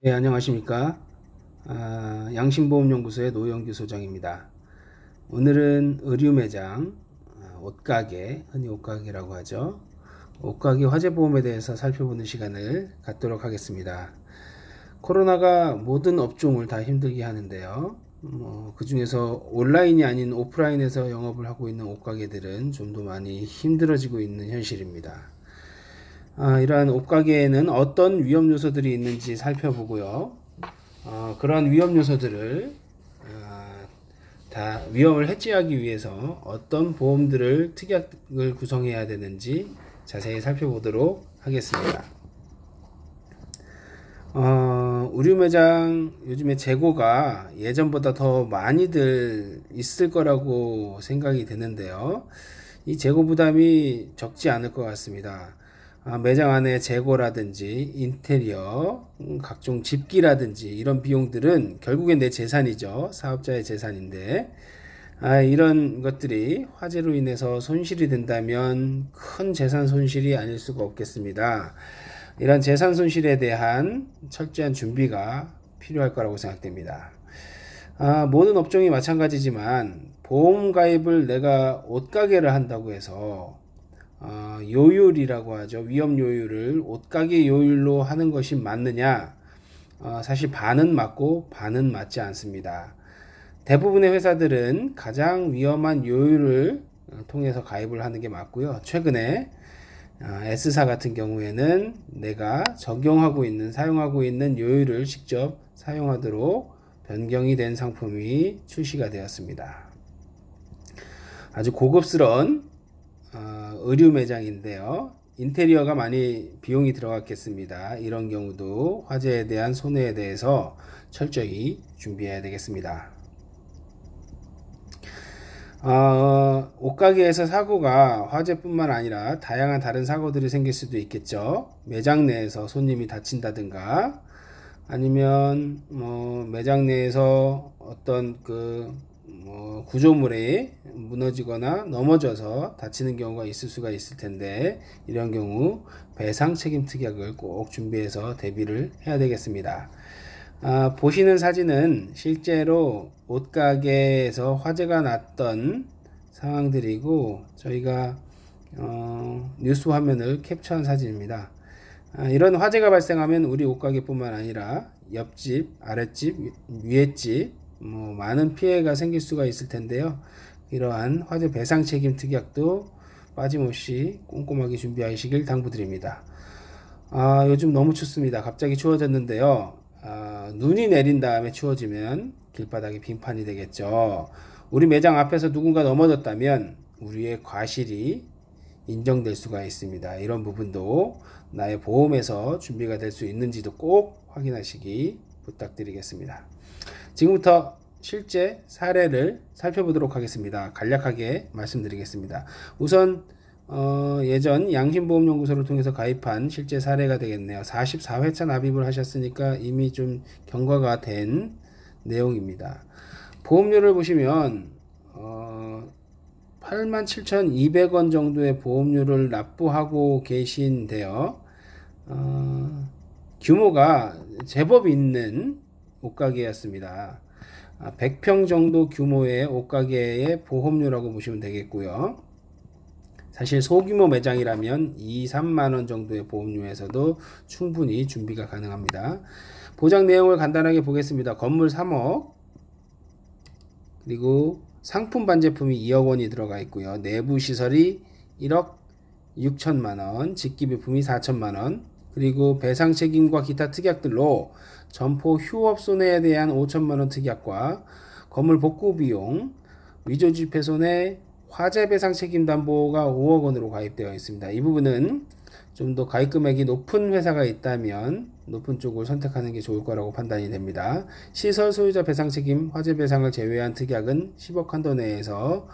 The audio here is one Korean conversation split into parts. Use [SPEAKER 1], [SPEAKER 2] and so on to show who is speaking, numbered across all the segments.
[SPEAKER 1] 네, 안녕하십니까. 양심보험연구소의 노영규 소장입니다. 오늘은 의류매장, 옷가게, 흔히 옷가게라고 하죠. 옷가게 화재보험에 대해서 살펴보는 시간을 갖도록 하겠습니다. 코로나가 모든 업종을 다 힘들게 하는데요. 그 중에서 온라인이 아닌 오프라인에서 영업을 하고 있는 옷가게들은 좀 더 많이 힘들어지고 있는 현실입니다. 이러한 옷가게에는 어떤 위험 요소들이 있는지 살펴보고요. 그러한 위험 요소들을 다 위험을 해지하기 위해서 어떤 보험들을 특약을 구성해야 되는지 자세히 살펴보도록 하겠습니다. 의류 매장 요즘에 재고가 예전보다 더 많이들 있을 거라고 생각이 되는데요. 이 재고 부담이 적지 않을 것 같습니다. 매장 안에 재고라든지 인테리어, 각종 집기라든지 이런 비용들은 결국엔 내 재산이죠. 사업자의 재산인데, 이런 것들이 화재로 인해서 손실이 된다면 큰 재산 손실이 아닐 수가 없겠습니다. 이런 재산 손실에 대한 철저한 준비가 필요할 거라고 생각됩니다. 모든 업종이 마찬가지지만 보험 가입을 내가 옷가게를 한다고 해서 요율이라고 하죠. 위험 요율을 옷가게 요율로 하는 것이 맞느냐? 사실 반은 맞고 반은 맞지 않습니다. 대부분의 회사들은 가장 위험한 요율을 통해서 가입을 하는 게 맞고요. 최근에 S사 같은 경우에는 내가 적용하고 있는, 사용하고 있는 요율을 직접 사용하도록 변경이 된 상품이 출시가 되었습니다. 아주 고급스러운 의류 매장인데요. 인테리어가 많이 비용이 들어갔겠습니다. 이런 경우도 화재에 대한 손해에 대해서 철저히 준비해야 되겠습니다. 옷가게에서 사고가 화재뿐만 아니라 다양한 다른 사고들이 생길 수도 있겠죠. 매장 내에서 손님이 다친다든가 아니면 매장 내에서 어떤 구조물이 무너지거나 넘어져서 다치는 경우가 있을 수가 있을 텐데, 이런 경우 배상 책임 특약을 꼭 준비해서 대비를 해야 되겠습니다. 보시는 사진은 실제로 옷가게에서 화재가 났던 상황들이고, 저희가 뉴스 화면을 캡처한 사진입니다. 이런 화재가 발생하면 우리 옷가게뿐만 아니라 옆집, 아랫집, 위에집 많은 피해가 생길 수가 있을 텐데요. 이러한 화재 배상 책임 특약도 빠짐없이 꼼꼼하게 준비하시길 당부드립니다. 요즘 너무 춥습니다. 갑자기 추워졌는데요. 눈이 내린 다음에 추워지면 길바닥이 빙판이 되겠죠. 우리 매장 앞에서 누군가 넘어졌다면 우리의 과실이 인정될 수가 있습니다. 이런 부분도 나의 보험에서 준비가 될 수 있는지도 꼭 확인하시기 부탁드리겠습니다. 지금부터 실제 사례를 살펴보도록 하겠습니다. 간략하게 말씀드리겠습니다. 우선 예전 양심보험연구소를 통해서 가입한 실제 사례가 되겠네요. 44회차 납입을 하셨으니까 이미 좀 경과가 된 내용입니다. 보험료를 보시면 87,200원 정도의 보험료를 납부하고 계신데요. 규모가 제법 있는 옷가게였습니다. 100평 정도 규모의 옷가게의 보험료라고 보시면 되겠고요. 사실 소규모 매장이라면 2, 3만원 정도의 보험료에서도 충분히 준비가 가능합니다. 보장 내용을 간단하게 보겠습니다. 건물 3억, 그리고 상품 반제품이 2억 원이 들어가 있고요. 내부 시설이 1억 6천만 원, 직기 비품이 4천만 원, 그리고 배상 책임과 기타 특약들로 점포 휴업 손해에 대한 5천만 원 특약과 건물 복구 비용, 위조지 훼손의 화재 배상 책임 담보가 5억 원으로 가입되어 있습니다. 이 부분은 좀 더 가입 금액이 높은 회사가 있다면 높은 쪽을 선택하는 게 좋을 거라고 판단이 됩니다. 시설 소유자 배상 책임, 화재 배상을 제외한 특약은 10억 한도 내에서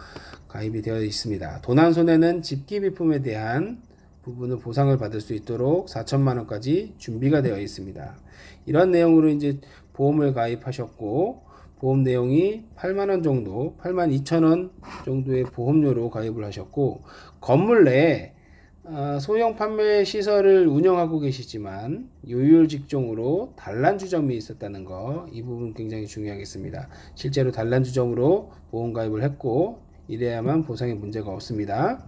[SPEAKER 1] 가입이 되어 있습니다. 도난 손해는 집기 비품에 대한 부분을 보상을 받을 수 있도록 4천만 원까지 준비가 되어 있습니다. 이런 내용으로 이제 보험을 가입하셨고, 보험 내용이 8만 원 정도, 8만 2천 원 정도의 보험료로 가입을 하셨고, 건물 내에 소형 판매 시설을 운영하고 계시지만 요율 직종으로 단란 주점이 있었다는 거, 이 부분 굉장히 중요하겠습니다. 실제로 단란 주점으로 보험 가입을 했고 이래야만 보상에 문제가 없습니다.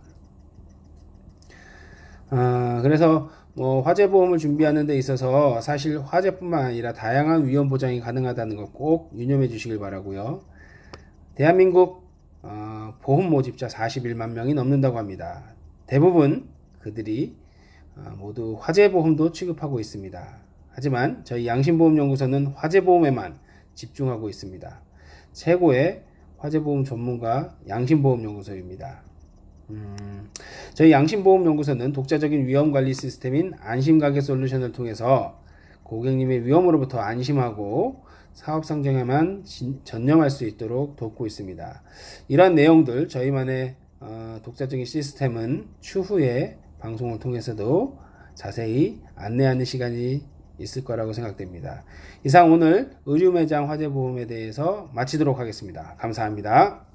[SPEAKER 1] 그래서 화재 보험을 준비하는 데 있어서 사실 화재뿐만 아니라 다양한 위험 보장이 가능하다는 거 꼭 유념해 주시길 바라고요. 대한민국 보험 모집자 41만 명이 넘는다고 합니다. 대부분 그들이 모두 화재보험도 취급하고 있습니다. 하지만 저희 양심보험연구소는 화재보험에만 집중하고 있습니다. 최고의 화재보험 전문가 양심보험연구소입니다. 저희 양심보험연구소는 독자적인 위험관리 시스템인 안심가게솔루션을 통해서 고객님의 위험으로부터 안심하고 사업상정에만 전념할 수 있도록 돕고 있습니다. 이러한 내용들, 저희만의 독자적인 시스템은 추후에 방송을 통해서도 자세히 안내하는 시간이 있을 거라고 생각됩니다. 이상 오늘 의류매장 화재보험에 대해서 마치도록 하겠습니다. 감사합니다.